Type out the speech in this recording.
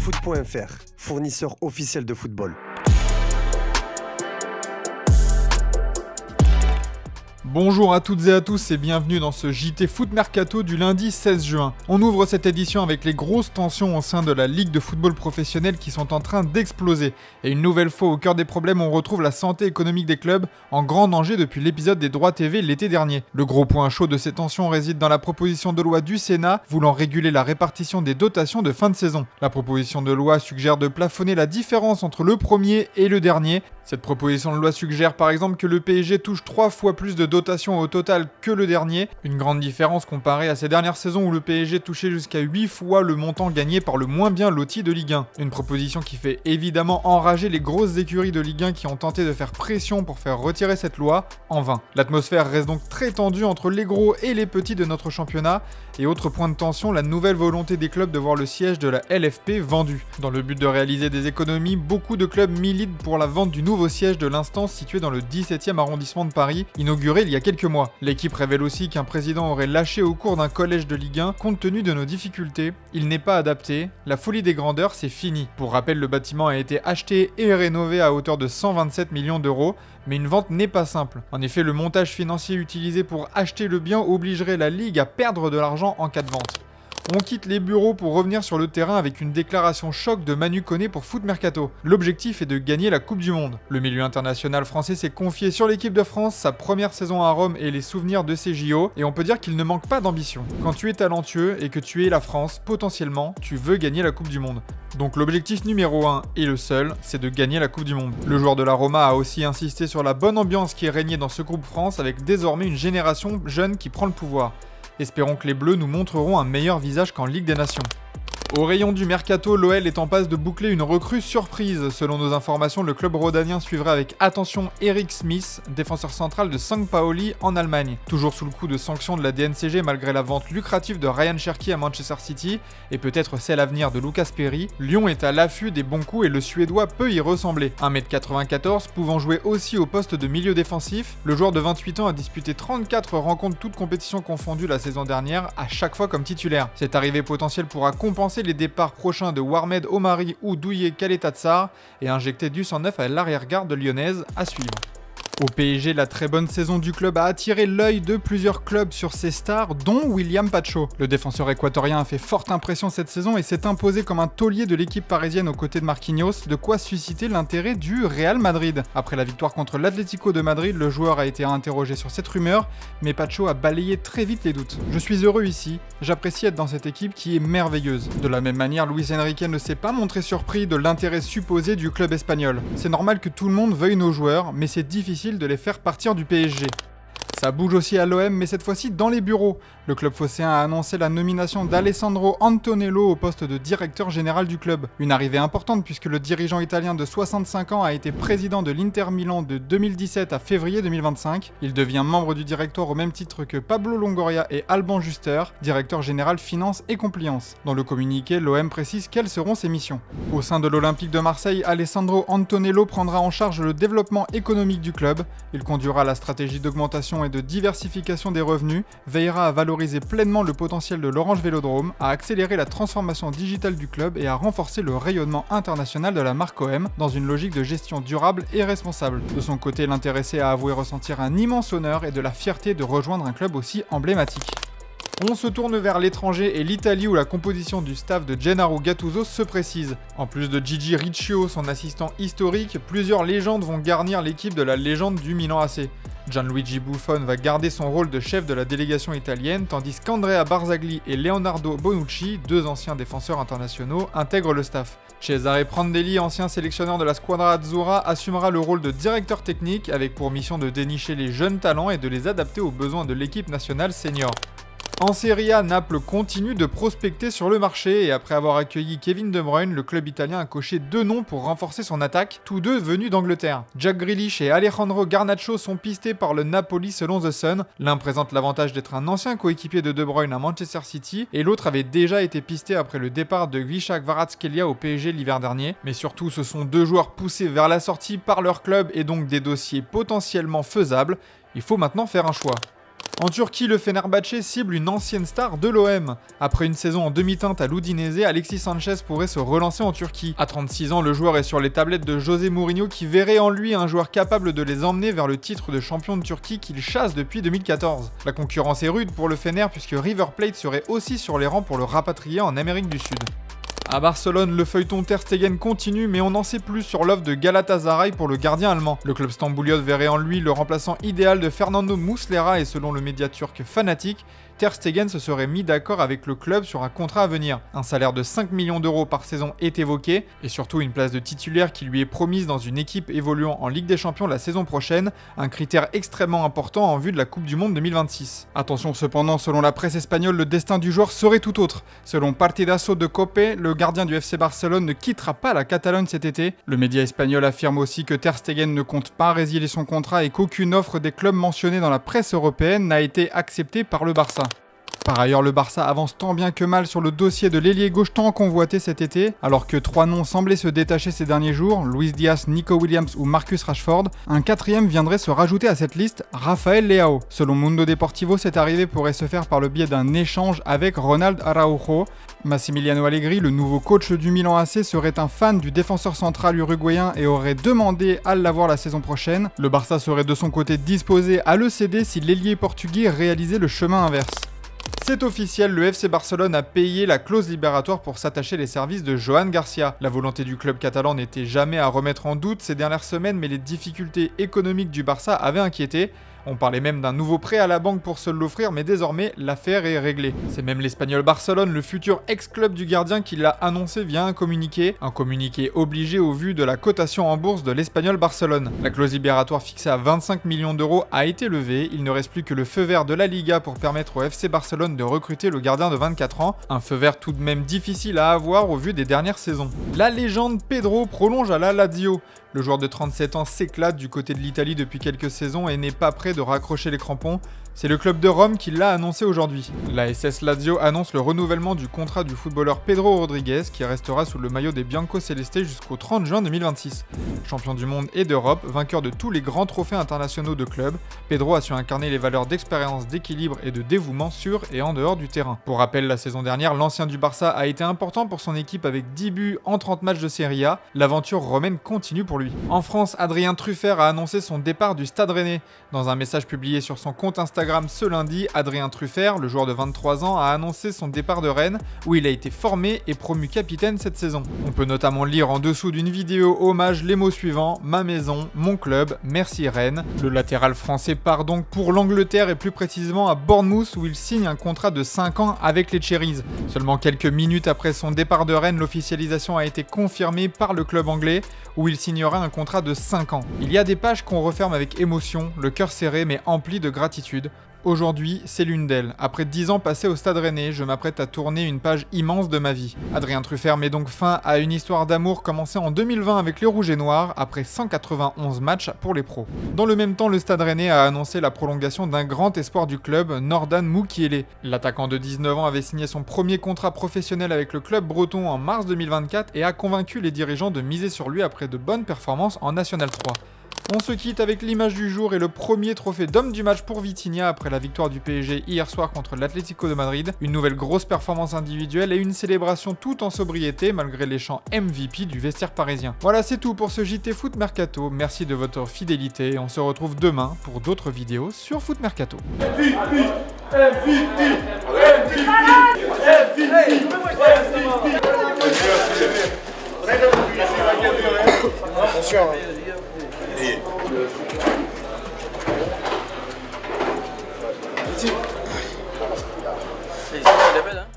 Foot.fr, fournisseur officiel de football. Bonjour à toutes et à tous et bienvenue dans ce JT Foot Mercato du lundi 16 juin. On ouvre cette édition avec les grosses tensions au sein de la Ligue de football professionnel qui sont en train d'exploser. Et une nouvelle fois au cœur des problèmes, on retrouve la santé économique des clubs en grand danger depuis l'épisode des droits TV l'été dernier. Le gros point chaud de ces tensions réside dans la proposition de loi du Sénat voulant réguler la répartition des dotations de fin de saison. La proposition de loi suggère de plafonner la différence entre le premier et le dernier. Cette proposition de loi suggère par exemple que le PSG touche 3 fois plus de dotations au total que le dernier, une grande différence comparée à ces dernières saisons où le PSG touchait jusqu'à 8 fois le montant gagné par le moins bien loti de Ligue 1. Une proposition qui fait évidemment enrager les grosses écuries de Ligue 1 qui ont tenté de faire pression pour faire retirer cette loi, en vain. L'atmosphère reste donc très tendue entre les gros et les petits de notre championnat, et autre point de tension, la nouvelle volonté des clubs de voir le siège de la LFP vendu. Dans le but de réaliser des économies, beaucoup de clubs militent pour la vente du nouveau siège de l'instance situé dans le 17e arrondissement de Paris, inauguré il y a quelques mois. L'équipe révèle aussi qu'un président aurait lâché au cours d'un collège de Ligue 1 compte tenu de nos difficultés. Il n'est pas adapté, la folie des grandeurs c'est fini. Pour rappel, le bâtiment a été acheté et rénové à hauteur de 127 millions d'euros, mais une vente n'est pas simple. En effet, le montage financier utilisé pour acheter le bien obligerait la Ligue à perdre de l'argent en cas de vente. On quitte les bureaux pour revenir sur le terrain avec une déclaration choc de Manu Koné pour Foot Mercato. L'objectif est de gagner la Coupe du Monde. Le milieu international français s'est confié sur l'équipe de France, sa première saison à Rome et les souvenirs de ses JO, et on peut dire qu'il ne manque pas d'ambition. Quand tu es talentueux et que tu es la France, potentiellement, tu veux gagner la Coupe du Monde. Donc l'objectif numéro 1 et le seul, c'est de gagner la Coupe du Monde. Le joueur de la Roma a aussi insisté sur la bonne ambiance qui est régnée dans ce groupe France avec désormais une génération jeune qui prend le pouvoir. Espérons que les Bleus nous montreront un meilleur visage qu'en Ligue des Nations. Au rayon du mercato, l'OL est en passe de boucler une recrue surprise. Selon nos informations, le club rhodanien suivrait avec attention Eric Smith, défenseur central de St. Pauli en Allemagne. Toujours sous le coup de sanctions de la DNCG malgré la vente lucrative de Ryan Cherki à Manchester City et peut-être celle à venir de Lucas Perry, Lyon est à l'affût des bons coups et le Suédois peut y ressembler. 1m94, pouvant jouer aussi au poste de milieu défensif, le joueur de 28 ans a disputé 34 rencontres toutes compétitions confondues la saison dernière, à chaque fois comme titulaire. Cette arrivée potentielle pourra compenser les départs prochains de Warmed Omari ou Douye Kaletatsar et injecter du sang neuf à l'arrière-garde lyonnaise à suivre. Au PSG, la très bonne saison du club a attiré l'œil de plusieurs clubs sur ses stars, dont William Pacho. Le défenseur équatorien a fait forte impression cette saison et s'est imposé comme un taulier de l'équipe parisienne aux côtés de Marquinhos, de quoi susciter l'intérêt du Real Madrid. Après la victoire contre l'Atlético de Madrid, le joueur a été interrogé sur cette rumeur, mais Pacho a balayé très vite les doutes. Je suis heureux ici, j'apprécie être dans cette équipe qui est merveilleuse. De la même manière, Luis Enrique ne s'est pas montré surpris de l'intérêt supposé du club espagnol. C'est normal que tout le monde veuille nos joueurs, mais c'est difficile de les faire partir du PSG. Ça bouge aussi à l'OM, mais cette fois-ci dans les bureaux. Le club phocéen a annoncé la nomination d'Alessandro Antonello au poste de directeur général du club. Une arrivée importante puisque le dirigeant italien de 65 ans a été président de l'Inter Milan de 2017 à février 2025. Il devient membre du directoire au même titre que Pablo Longoria et Alban Juster, directeur général finance et compliance. Dans le communiqué, l'OM précise quelles seront ses missions. Au sein de l'Olympique de Marseille, Alessandro Antonello prendra en charge le développement économique du club. Il conduira la stratégie d'augmentation et de diversification des revenus, veillera à valoriser pleinement le potentiel de l'Orange Vélodrome, à accélérer la transformation digitale du club et à renforcer le rayonnement international de la marque OM dans une logique de gestion durable et responsable. De son côté, l'intéressé a avoué ressentir un immense honneur et de la fierté de rejoindre un club aussi emblématique. On se tourne vers l'étranger et l'Italie où la composition du staff de Gennaro Gattuso se précise. En plus de Gigi Riccio, son assistant historique, plusieurs légendes vont garnir l'équipe de la légende du Milan AC. Gianluigi Buffon va garder son rôle de chef de la délégation italienne, tandis qu'Andrea Barzagli et Leonardo Bonucci, deux anciens défenseurs internationaux, intègrent le staff. Cesare Prandelli, ancien sélectionneur de la Squadra Azzurra, assumera le rôle de directeur technique avec pour mission de dénicher les jeunes talents et de les adapter aux besoins de l'équipe nationale senior. En Serie A, Naples continue de prospecter sur le marché et après avoir accueilli Kevin De Bruyne, le club italien a coché 2 noms pour renforcer son attaque, tous deux venus d'Angleterre. Jack Grealish et Alejandro Garnacho sont pistés par le Napoli selon The Sun. L'un présente l'avantage d'être un ancien coéquipier de De Bruyne à Manchester City et l'autre avait déjà été pisté après le départ de Visca Kvaratskhelia au PSG l'hiver dernier. Mais surtout, ce sont deux joueurs poussés vers la sortie par leur club et donc des dossiers potentiellement faisables. Il faut maintenant faire un choix. En Turquie, le Fenerbahçe cible une ancienne star de l'OM. Après une saison en demi-teinte à l'Udinese, Alexis Sanchez pourrait se relancer en Turquie. À 36 ans, le joueur est sur les tablettes de José Mourinho qui verrait en lui un joueur capable de les emmener vers le titre de champion de Turquie qu'il chasse depuis 2014. La concurrence est rude pour le Fener puisque River Plate serait aussi sur les rangs pour le rapatrier en Amérique du Sud. À Barcelone, le feuilleton Ter Stegen continue, mais on en sait plus sur l'offre de Galatasaray pour le gardien allemand. Le club stambouliote verrait en lui le remplaçant idéal de Fernando Muslera et selon le média turc Fanatic, Ter Stegen se serait mis d'accord avec le club sur un contrat à venir. Un salaire de 5 millions d'euros par saison est évoqué, et surtout une place de titulaire qui lui est promise dans une équipe évoluant en Ligue des Champions la saison prochaine, un critère extrêmement important en vue de la Coupe du Monde 2026. Attention cependant, selon la presse espagnole, le destin du joueur serait tout autre. Selon Partidazo de Cope, le gardien du FC Barcelone ne quittera pas la Catalogne cet été. Le média espagnol affirme aussi que Ter Stegen ne compte pas résilier son contrat et qu'aucune offre des clubs mentionnés dans la presse européenne n'a été acceptée par le Barça. Par ailleurs, le Barça avance tant bien que mal sur le dossier de l'ailier gauche tant convoité cet été, alors que 3 noms semblaient se détacher ces derniers jours, Luis Diaz, Nico Williams ou Marcus Rashford, un 4e viendrait se rajouter à cette liste, Rafael Leao. Selon Mundo Deportivo, cette arrivée pourrait se faire par le biais d'un échange avec Ronald Araujo. Massimiliano Allegri, le nouveau coach du Milan AC, serait un fan du défenseur central uruguayen et aurait demandé à l'avoir la saison prochaine. Le Barça serait de son côté disposé à le céder si l'ailier portugais réalisait le chemin inverse. C'est officiel, le FC Barcelone a payé la clause libératoire pour s'attacher les services de Johan Garcia. La volonté du club catalan n'était jamais à remettre en doute ces dernières semaines, mais les difficultés économiques du Barça avaient inquiété. On parlait même d'un nouveau prêt à la banque pour se l'offrir, mais désormais, l'affaire est réglée. C'est même l'Espagnol Barcelone, le futur ex-club du gardien, qui l'a annoncé via un communiqué obligé au vu de la cotation en bourse de l'Espagnol Barcelone. La clause libératoire fixée à 25 millions d'euros a été levée, il ne reste plus que le feu vert de la Liga pour permettre au FC Barcelone de recruter le gardien de 24 ans, un feu vert tout de même difficile à avoir au vu des dernières saisons. La légende Pedro prolonge à la Lazio. Le joueur de 37 ans s'éclate du côté de l'Italie depuis quelques saisons et n'est pas prêt de raccrocher les crampons. C'est le club de Rome qui l'a annoncé aujourd'hui. La SS Lazio annonce le renouvellement du contrat du footballeur Pedro Rodriguez qui restera sous le maillot des Bianco Celeste jusqu'au 30 juin 2026. Champion du monde et d'Europe, vainqueur de tous les grands trophées internationaux de club, Pedro a su incarner les valeurs d'expérience, d'équilibre et de dévouement sur et en dehors du terrain. Pour rappel, la saison dernière, l'ancien du Barça a été important pour son équipe avec 10 buts en 30 matchs de Serie A. L'aventure romaine continue pour lui. En France, Adrien Truffert a annoncé son départ du Stade Rennais. Dans un message publié sur son compte Instagram ce lundi, Adrien Truffert, le joueur de 23 ans, a annoncé son départ de Rennes, où il a été formé et promu capitaine cette saison. On peut notamment lire en dessous d'une vidéo hommage les mots suivants: ma maison, mon club, merci Rennes. Le latéral français part donc pour l'Angleterre et plus précisément à Bournemouth où il signe un contrat de 5 ans avec les Cherries. Seulement quelques minutes après son départ de Rennes, l'officialisation a été confirmée par le club anglais où il signera un contrat de 5 ans. Il y a des pages qu'on referme avec émotion, le cœur serré mais empli de gratitude. Aujourd'hui, c'est l'une d'elles. Après 10 ans passés au Stade Rennais, je m'apprête à tourner une page immense de ma vie. Adrien Truffert met donc fin à une histoire d'amour commencée en 2020 avec les Rouges et Noirs, après 191 matchs pour les pros. Dans le même temps, le Stade Rennais a annoncé la prolongation d'un grand espoir du club, Nordan Mukiele. L'attaquant de 19 ans avait signé son premier contrat professionnel avec le club breton en mars 2024 et a convaincu les dirigeants de miser sur lui après de bonnes performances en National 3. On se quitte avec l'image du jour et le premier trophée d'homme du match pour Vitinha après la victoire du PSG hier soir contre l'Atlético de Madrid. Une nouvelle grosse performance individuelle et une célébration tout en sobriété malgré les chants MVP du vestiaire parisien. Voilà, c'est tout pour ce JT Foot Mercato. Merci de votre fidélité et on se retrouve demain pour d'autres vidéos sur Foot Mercato. Attention. C'est ici, la belle, hein.